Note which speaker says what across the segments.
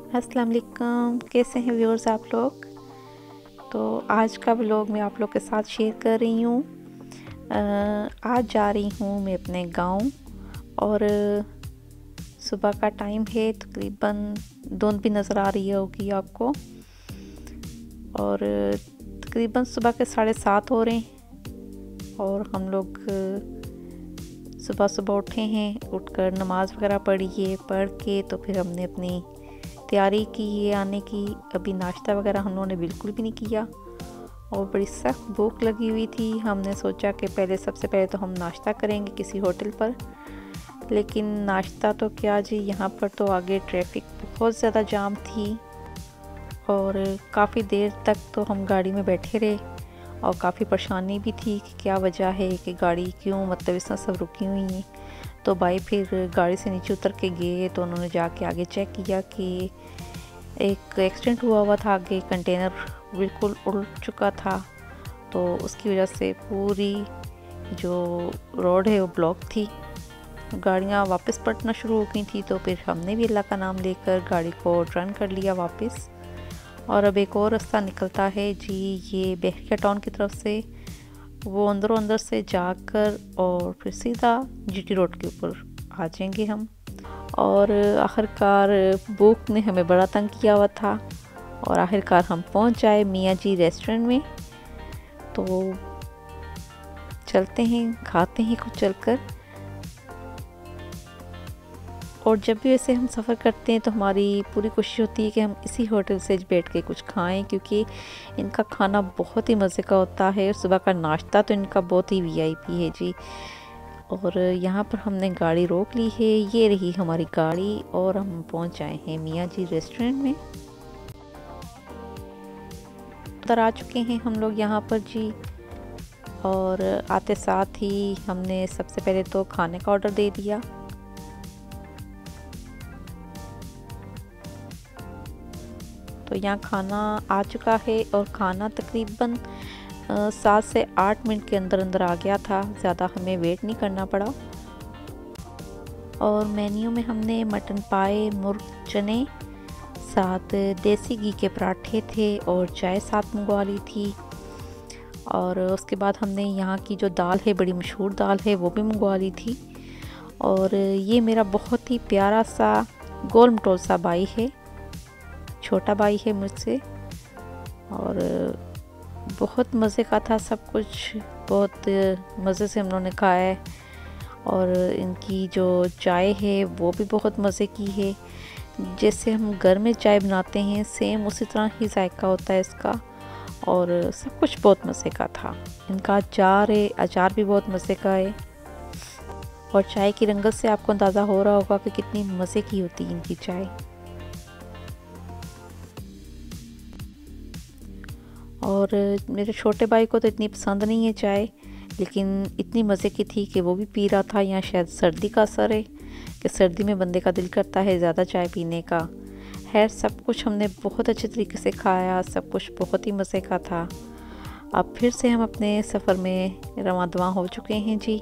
Speaker 1: अस्सलाम वालेकुम, कैसे हैं व्यूअर्स आप लोग। तो आज का व्लॉग मैं आप लोग के साथ शेयर कर रही हूँ। आज जा रही हूँ मैं अपने गांव और सुबह का टाइम है, तकरीबन धुंध भी नज़र आ रही होगी आपको। और तकरीबन सुबह के 7:30 हो रहे हैं और हम लोग सुबह सुबह उठे हैं। उठकर नमाज़ वगैरह पढ़ी है, पढ़ के तो फिर हमने अपनी तैयारी की है आने की। अभी नाश्ता वगैरह हम लोगों ने बिल्कुल भी नहीं किया और बड़ी सख्त भूख लगी हुई थी। हमने सोचा कि सबसे पहले तो हम नाश्ता करेंगे किसी होटल पर, लेकिन नाश्ता तो क्या जी, यहाँ पर तो आगे ट्रैफिक बहुत ज़्यादा जाम थी और काफ़ी देर तक तो हम गाड़ी में बैठे रहे और काफ़ी परेशानी भी थी कि क्या वजह है कि गाड़ी क्यों मतलब इस तरह सब रुकी हुई हैं। तो भाई फिर गाड़ी से नीचे उतर के गए तो उन्होंने जाके आगे चेक किया कि एक एक्सीडेंट हुआ था, आगे कंटेनर बिल्कुल उल्ट चुका था। तो उसकी वजह से पूरी जो रोड है वो ब्लॉक थी, गाड़ियाँ वापस पलटना शुरू हो गई थी। तो फिर हमने भी अल्लाह का नाम लेकर गाड़ी को टर्न कर लिया वापस। और अब एक और रास्ता निकलता है जी, ये बहरिया टाउन की तरफ से, वो अंदरों अंदर से जाकर और फिर सीधा जीटी रोड के ऊपर आ जाएंगे हम। और आखिरकार भूख ने हमें बड़ा तंग किया हुआ था और आखिरकार हम पहुंच जाए मियाँ जी रेस्टोरेंट में। तो चलते हैं, खाते हैं कुछ चलकर। और जब भी वैसे हम सफ़र करते हैं तो हमारी पूरी कोशिश होती है कि हम इसी होटल से बैठ के कुछ खाएं, क्योंकि इनका खाना बहुत ही मज़े का होता है। सुबह का नाश्ता तो इनका बहुत ही वीआईपी है जी। और यहाँ पर हमने गाड़ी रोक ली है, ये रही हमारी गाड़ी और हम पहुँच आए हैं मियाँ जी रेस्टोरेंट में। उधर आ चुके हैं हम लोग यहाँ पर जी। और आते साथ ही हमने सबसे पहले तो खाने का ऑर्डर दे दिया। तो यहाँ खाना आ चुका है और खाना तकरीबन 7 से 8 मिनट के अंदर अंदर आ गया था, ज़्यादा हमें वेट नहीं करना पड़ा। और मेन्यू में हमने मटन पाए, मुर्ग चने, साथ देसी घी के पराठे थे और चाय साथ मंगवा ली थी। और उसके बाद हमने यहाँ की जो दाल है, बड़ी मशहूर दाल है, वो भी मंगवा ली थी। और ये मेरा बहुत ही प्यारा सा गोल मटोल सा भाई है, छोटा भाई है मुझसे, और बहुत मज़े का था सब कुछ। बहुत मज़े से हम लोगों ने खाया है। और इनकी जो चाय है वो भी बहुत मज़े की है, जैसे हम घर में चाय बनाते हैं सेम उसी तरह ही जायका होता है इसका। और सब कुछ बहुत मज़े का था। इनका अचार है, अचार भी बहुत मज़े का है। और चाय की रंगत से आपको अंदाज़ा हो रहा होगा कि कितनी मज़े की होती है इनकी चाय। और मेरे छोटे भाई को तो इतनी पसंद नहीं है चाय, लेकिन इतनी मज़े की थी कि वो भी पी रहा था। यहाँ शायद सर्दी का असर है कि सर्दी में बंदे का दिल करता है ज़्यादा चाय पीने का। खैर सब कुछ हमने बहुत अच्छे तरीके से खाया, सब कुछ बहुत ही मज़े का था। अब फिर से हम अपने सफ़र में रवां हो चुके हैं जी।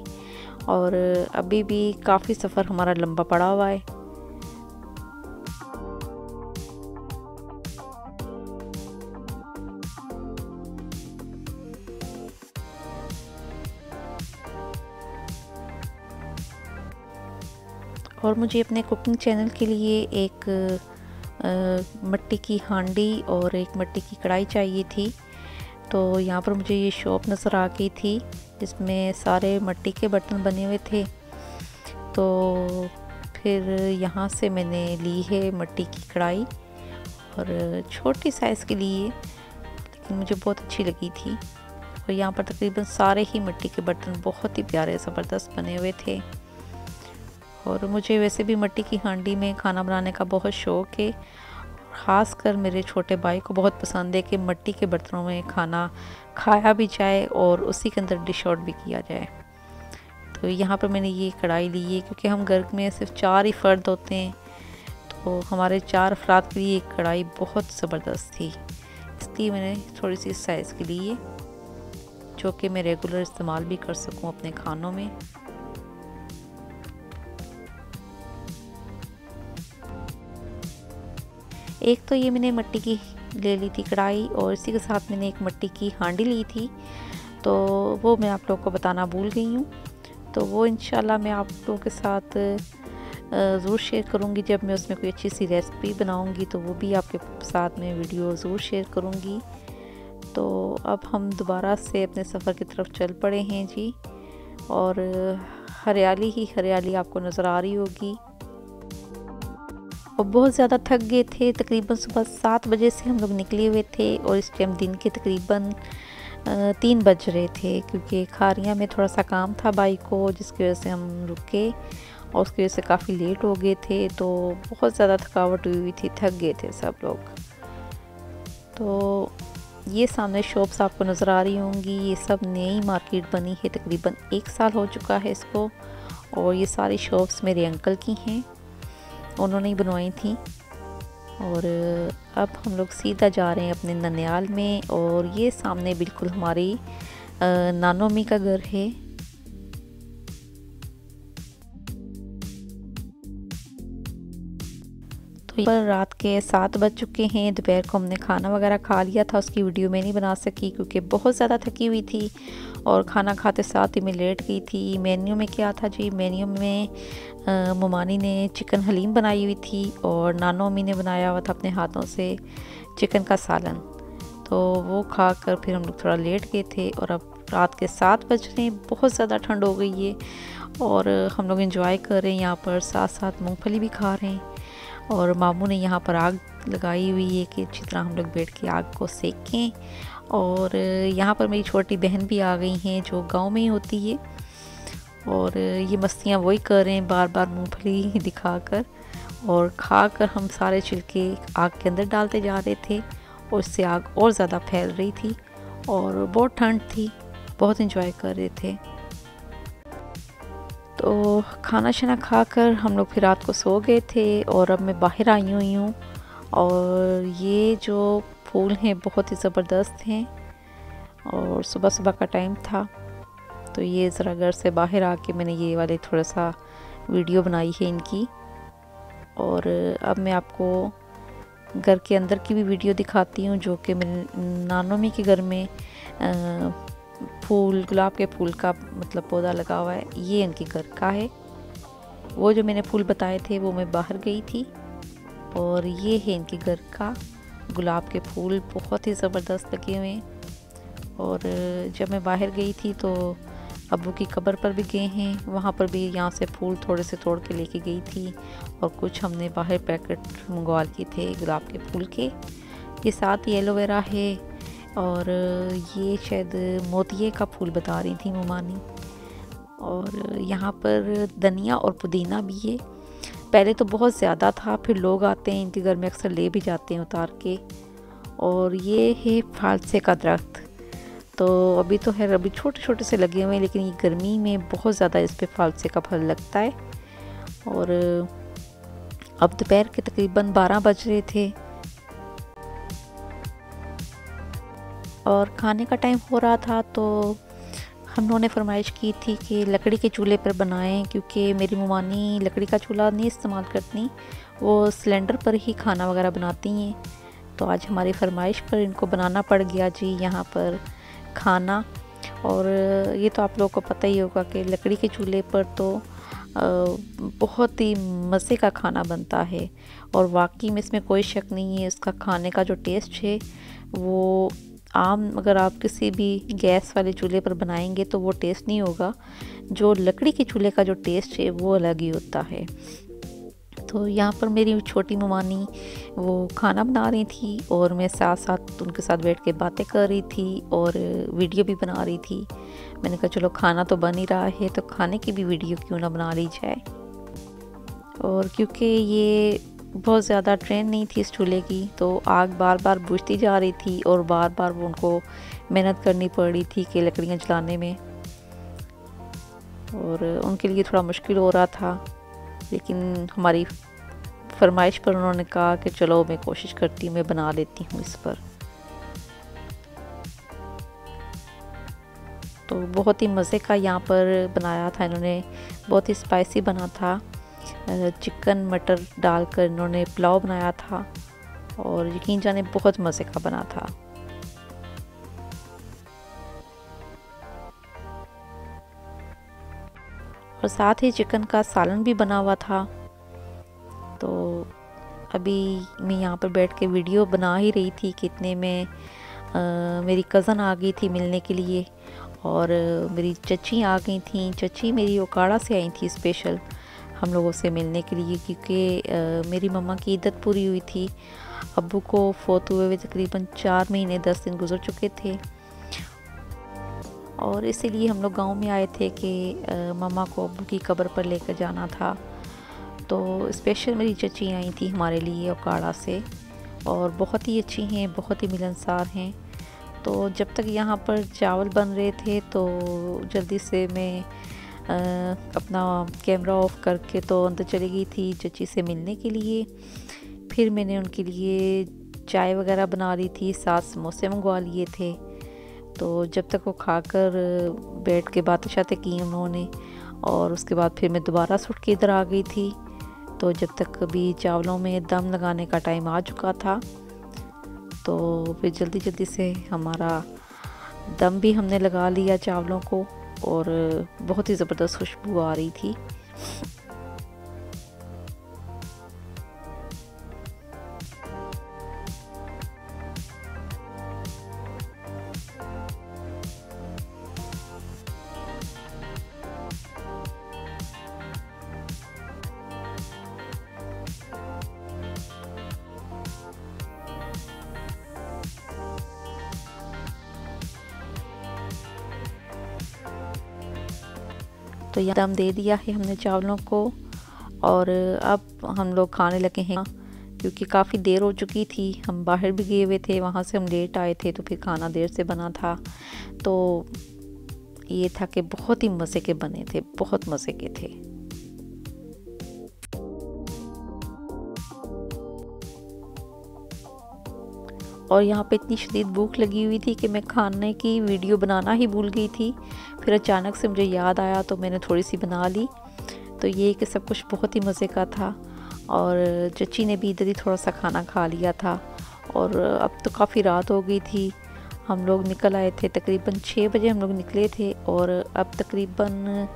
Speaker 1: और अभी भी काफ़ी सफ़र हमारा लंबा पड़ा हुआ है। और मुझे अपने कुकिंग चैनल के लिए एक मिट्टी की हांडी और एक मिट्टी की कढ़ाई चाहिए थी। तो यहाँ पर मुझे ये शॉप नज़र आ गई थी जिसमें सारे मिट्टी के बर्तन बने हुए थे। तो फिर यहाँ से मैंने ली है मिट्टी की कढ़ाई, और छोटी साइज़ के लिए, लेकिन मुझे बहुत अच्छी लगी थी। और यहाँ पर तकरीबन सारे ही मिट्टी के बर्तन बहुत ही प्यारे ज़बरदस्त बने हुए थे। और मुझे वैसे भी मिट्टी की हांडी में खाना बनाने का बहुत शौक़ है। ख़ास कर मेरे छोटे भाई को बहुत पसंद है कि मिट्टी के बर्तनों में खाना खाया भी जाए और उसी के अंदर डिश आउट भी किया जाए। तो यहाँ पर मैंने ये कढ़ाई ली है क्योंकि हम घर में सिर्फ 4 ही फ़र्द होते हैं, तो हमारे 4 अफराद के लिए ये कढ़ाई बहुत ज़बरदस्त थी, इसलिए मैंने थोड़ी सी साइज़ के लिए, जो कि मैं रेगुलर इस्तेमाल भी कर सकूँ अपने खानों में। एक तो ये मैंने मिट्टी की ले ली थी कढ़ाई, और इसी के साथ मैंने एक मिट्टी की हांडी ली थी, तो वो मैं आप लोगों को बताना भूल गई हूँ। तो वो इंशाल्लाह मैं आप लोगों के साथ ज़रूर शेयर करूँगी। जब मैं उसमें कोई अच्छी सी रेसिपी बनाऊँगी तो वो भी आपके साथ में वीडियो ज़रूर शेयर करूँगी। तो अब हम दोबारा से अपने सफ़र की तरफ चल पड़े हैं जी, और हरियाली ही हरियाली आपको नज़र आ रही होगी। और बहुत ज़्यादा थक गए थे, तकरीबन सुबह 7 बजे से हम लोग निकले हुए थे, और इस टाइम दिन के तकरीबन 3 बज रहे थे, क्योंकि खारियाँ में थोड़ा सा काम था बाइक को, जिसकी वजह से हम रुके और उसकी वजह से काफ़ी लेट हो गए थे। तो बहुत ज़्यादा थकावट हुई थी, थक गए थे सब लोग। तो ये सामने शॉप्स आपको नज़र आ रही होंगी, ये सब नई मार्केट बनी है, तकरीबन 1 साल हो चुका है इसको, और ये सारी शॉप्स मेरे अंकल की हैं, उन्होंने ही बनवाई थी। और अब हम लोग सीधा जा रहे हैं अपने ननियाल में, और ये सामने बिल्कुल हमारी नानो अम्मी का घर है। तो पर रात के 7 बज चुके हैं, दोपहर को हमने खाना वगैरह खा लिया था, उसकी वीडियो मैं नहीं बना सकी क्योंकि बहुत ज़्यादा थकी हुई थी, और खाना खाते साथ ही मैं लेट गई थी। मेन्यू में क्या था जी, मेन्यू में ममानी ने चिकन हलीम बनाई हुई थी, और नानो अम्मी ने बनाया हुआ था अपने हाथों से चिकन का सालन। तो वो खा कर फिर हम लोग थोड़ा लेट गए थे, और अब रात के 7 बज रहे हैं, बहुत ज़्यादा ठंड हो गई है, और हम लोग एंजॉय कर रहे हैं यहाँ पर, साथ साथ मूंगफली भी खा रहे हैं। और मामू ने यहाँ पर आग लगाई हुई है कि अच्छी तरह हम लोग बैठ के आग को सेकें। और यहाँ पर मेरी छोटी बहन भी आ गई हैं, जो गांव में ही होती है, और ये मस्तियाँ वही कर रहे हैं, बार बार मूंगफली दिखाकर, और खाकर हम सारे छिलके आग के अंदर डालते जा रहे थे, और इससे आग और ज़्यादा फैल रही थी, और बहुत ठंड थी, बहुत इंजॉय कर रहे थे। तो खाना शाना खाकर हम लोग फिर रात को सो गए थे, और अब मैं बाहर आई हुई हूँ, और ये जो फूल हैं बहुत ही ज़बरदस्त हैं, और सुबह सुबह का टाइम था, तो ये ज़रा घर से बाहर आके मैंने ये वाले थोड़ा सा वीडियो बनाई है इनकी। और अब मैं आपको घर के अंदर की भी वीडियो दिखाती हूँ, जो कि मेरे नानो अम्मी के घर में फूल, गुलाब के फूल का मतलब पौधा लगा हुआ है, ये इनके घर का है। वो जो मैंने फूल बताए थे वो मैं बाहर गई थी, और ये है इनके घर का गुलाब के फूल, बहुत ही ज़बरदस्त लगे हुए हैं। और जब मैं बाहर गई थी तो अब्बू की कब्र पर भी गए हैं, वहाँ पर भी यहाँ से फूल थोड़े से तोड़ के लेके गई थी, और कुछ हमने बाहर पैकेट मंगवा लिए थे गुलाब के फूल के। ये साथ ही एलोवेरा है, और ये शायद मोतिये का फूल बता रही थी ममानी। और यहाँ पर धनिया और पुदीना भी है, पहले तो बहुत ज़्यादा था, फिर लोग आते हैं इनके घर में, अक्सर ले भी जाते हैं उतार के। और ये है फालसे का दरख्त, तो अभी तो है, अभी छोटे छोटे से लगे हुए हैं, लेकिन ये गर्मी में बहुत ज़्यादा इस पे फालसे का फल लगता है। और अब दोपहर के तकरीबन 12 बज रहे थे, और खाने का टाइम हो रहा था, तो हम लोगों ने फरमाइश की थी कि लकड़ी के चूल्हे पर बनाएं, क्योंकि मेरी ममानी लकड़ी का चूल्हा नहीं इस्तेमाल करती, वो सिलेंडर पर ही खाना वगैरह बनाती हैं। तो आज हमारी फरमाइश पर इनको बनाना पड़ गया जी यहाँ पर खाना। और ये तो आप लोगों को पता ही होगा कि लकड़ी के चूल्हे पर तो बहुत ही मज़े का खाना बनता है, और वाकई में इसमें कोई शक नहीं है, इसका खाने का जो टेस्ट है वो आम अगर आप किसी भी गैस वाले चूल्हे पर बनाएंगे तो वो टेस्ट नहीं होगा, जो लकड़ी के चूल्हे का जो टेस्ट है वो अलग ही होता है। तो यहाँ पर मेरी छोटी ममानी वो खाना बना रही थी, और मैं साथ साथ उनके साथ बैठ के बातें कर रही थी, और वीडियो भी बना रही थी। मैंने कहा चलो खाना तो बन ही रहा है, तो खाने की भी वीडियो क्यों ना बना ली जाए। और क्योंकि ये बहुत ज़्यादा ट्रेंड नहीं थी इस चूल्हे की, तो आग बार बार बुझती जा रही थी, और बार बार वो उनको मेहनत करनी पड़ रही थी कि लकड़ियाँ जलाने में, और उनके लिए थोड़ा मुश्किल हो रहा था। लेकिन हमारी फरमाइश पर उन्होंने कहा कि चलो मैं कोशिश करती हूँ, मैं बना लेती हूँ इस पर। तो बहुत ही मज़े का यहाँ पर बनाया था इन्होंने, बहुत ही स्पाइसी बना था। चिकन मटर डालकर इन्होंने पुलाव बनाया था, और यकीन जाने बहुत मज़े का बना था। और साथ ही चिकन का सालन भी बना हुआ था। तो अभी मैं यहाँ पर बैठ के वीडियो बना ही रही थी कि इतने में मेरी कज़न आ गई थी मिलने के लिए, और मेरी चची आ गई थी। चची मेरी ओकाड़ा से आई थी स्पेशल हम लोगों से मिलने के लिए, क्योंकि मेरी मम्मा की इद्दत पूरी हुई थी। अब्बू को फोत हुए तकरीबन 4 महीने 10 दिन गुजर चुके थे, और इसीलिए हम लोग गांव में आए थे कि मम्मा को अब्बू की कब्र पर लेकर जाना था। तो स्पेशल मेरी चची आई थी हमारे लिए ओकाड़ा से, और बहुत ही अच्छी हैं, बहुत ही मिलनसार हैं। तो जब तक यहाँ पर चावल बन रहे थे तो जल्दी से मैं अपना कैमरा ऑफ करके तो अंदर चली गई थी चची से मिलने के लिए। फिर मैंने उनके लिए चाय वगैरह बना ली थी, साथ समोसे मंगवा लिए थे। तो जब तक वो खाकर बैठ के बातें शातें की उन्होंने, और उसके बाद फिर मैं दोबारा से उठ के इधर आ गई थी। तो जब तक अभी चावलों में दम लगाने का टाइम आ चुका था, तो फिर जल्दी जल्दी से हमारा दम भी हमने लगा लिया चावलों को, और बहुत ही ज़बरदस्त खुशबू आ रही थी। तो यहाँ दम दे दिया है हमने चावलों को, और अब हम लोग खाने लगे हैं, क्योंकि काफ़ी देर हो चुकी थी। हम बाहर भी गए हुए थे, वहाँ से हम लेट आए थे, तो फिर खाना देर से बना था। तो ये था कि बहुत ही मज़े के बने थे, बहुत मज़े के थे। और यहाँ पे इतनी शदीद भूख लगी हुई थी कि मैं खाने की वीडियो बनाना ही भूल गई थी। फिर अचानक से मुझे याद आया तो मैंने थोड़ी सी बना ली। तो ये कि सब कुछ बहुत ही मज़े का था, और चची ने भी इधर ही थोड़ा सा खाना खा लिया था। और अब तो काफ़ी रात हो गई थी, हम लोग निकल आए थे तकरीबन 6 बजे हम लोग निकले थे, और अब तकरीबन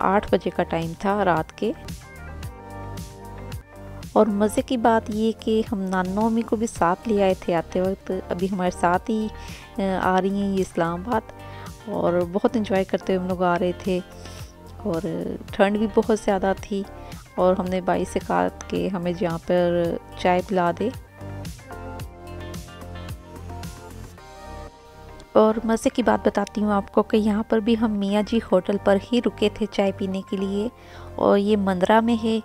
Speaker 1: 8 बजे का टाइम था रात के। और मज़े की बात ये कि हम नाना मम्मी को भी साथ ले आए थे आते वक्त। अभी हमारे साथ ही आ रही हैं ये इस्लामाबाद, और बहुत इंजॉय करते हुए हम लोग आ रहे थे। और ठंड भी बहुत ज़्यादा थी, और हमने भाई से कहा कि हमें जहाँ पर चाय पिला दे। और मज़े की बात बताती हूँ आपको कि यहाँ पर भी हम मियाँ जी होटल पर ही रुके थे चाय पीने के लिए, और ये मंदरा में है।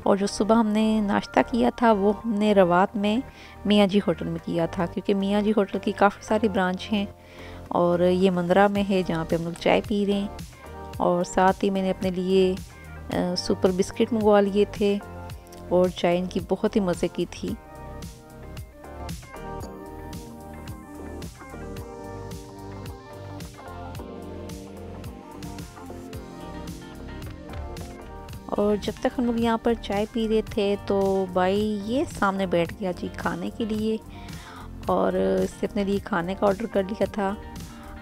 Speaker 1: और जो सुबह हमने नाश्ता किया था वो हमने रवात में मियाँ जी होटल में किया था, क्योंकि मियाँ जी होटल की काफ़ी सारी ब्रांच हैं, और ये मंदरा में है जहाँ पे हम लोग चाय पी रहे हैं। और साथ ही मैंने अपने लिए सुपर बिस्किट मंगवा लिए थे, और चाय इनकी बहुत ही मज़े की थी। और जब तक हम लोग यहाँ पर चाय पी रहे थे तो भाई ये सामने बैठ गया जी खाने के लिए, और इसने अपने लिए खाने का ऑर्डर कर लिया था।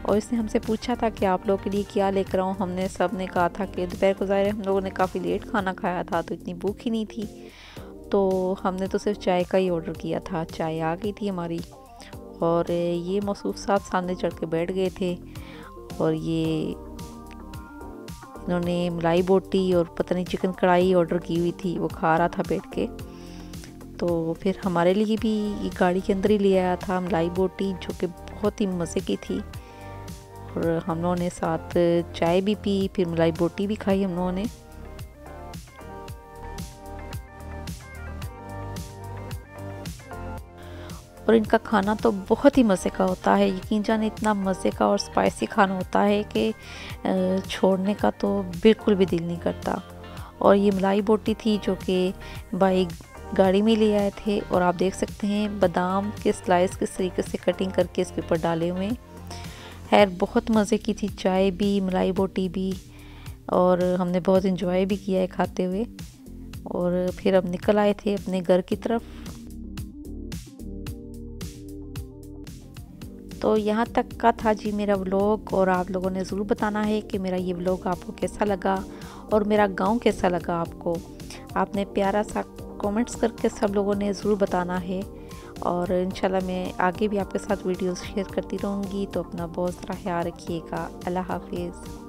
Speaker 1: और इसने हमसे पूछा था कि आप लोगों के लिए क्या लेकर आऊँ। हमने सब ने कहा था कि दोपहर को ज़ाहिर हम लोगों ने काफ़ी लेट खाना खाया था, तो इतनी भूख ही नहीं थी, तो हमने तो सिर्फ चाय का ही ऑर्डर किया था। चाय आ गई थी हमारी, और ये मौसूफ साहब सामने चढ़ के बैठ गए थे, और ये इन्होंने मलाई बोटी और पता नहीं चिकन कढ़ाई ऑर्डर की हुई थी, वो खा रहा था बैठ के। तो फिर हमारे लिए भी ये गाड़ी के अंदर ही ले आया था मलाई बोटी, जो कि बहुत ही मज़े की थी। और हम लोगों ने साथ चाय भी पी, फिर मलाई बोटी भी खाई हम लोगों ने। और इनका खाना तो बहुत ही मज़े का होता है, यकीन जाने इतना मज़े का और स्पाइसी खाना होता है कि छोड़ने का तो बिल्कुल भी दिल नहीं करता। और ये मलाई बोटी थी जो कि भाई गाड़ी में ले आए थे, और आप देख सकते हैं बादाम के स्लाइस किस तरीके से कटिंग करके इसके ऊपर डाले हुए हैं। खैर बहुत मज़े की थी चाय भी, मलाई बोटी भी, और हमने बहुत इंजॉय भी किया है खाते हुए। और फिर अब निकल आए थे अपने घर की तरफ। तो यहाँ तक का था जी मेरा व्लॉग, और आप लोगों ने ज़रूर बताना है कि मेरा ये व्लॉग आपको कैसा लगा और मेरा गांव कैसा लगा आपको। आपने प्यारा सा कमेंट्स करके सब लोगों ने ज़रूर बताना है, और इंशाल्लाह मैं आगे भी आपके साथ वीडियोस शेयर करती रहूँगी। तो अपना बहुत सारा ख्याल रखिएगा। अल्लाह हाफिज़।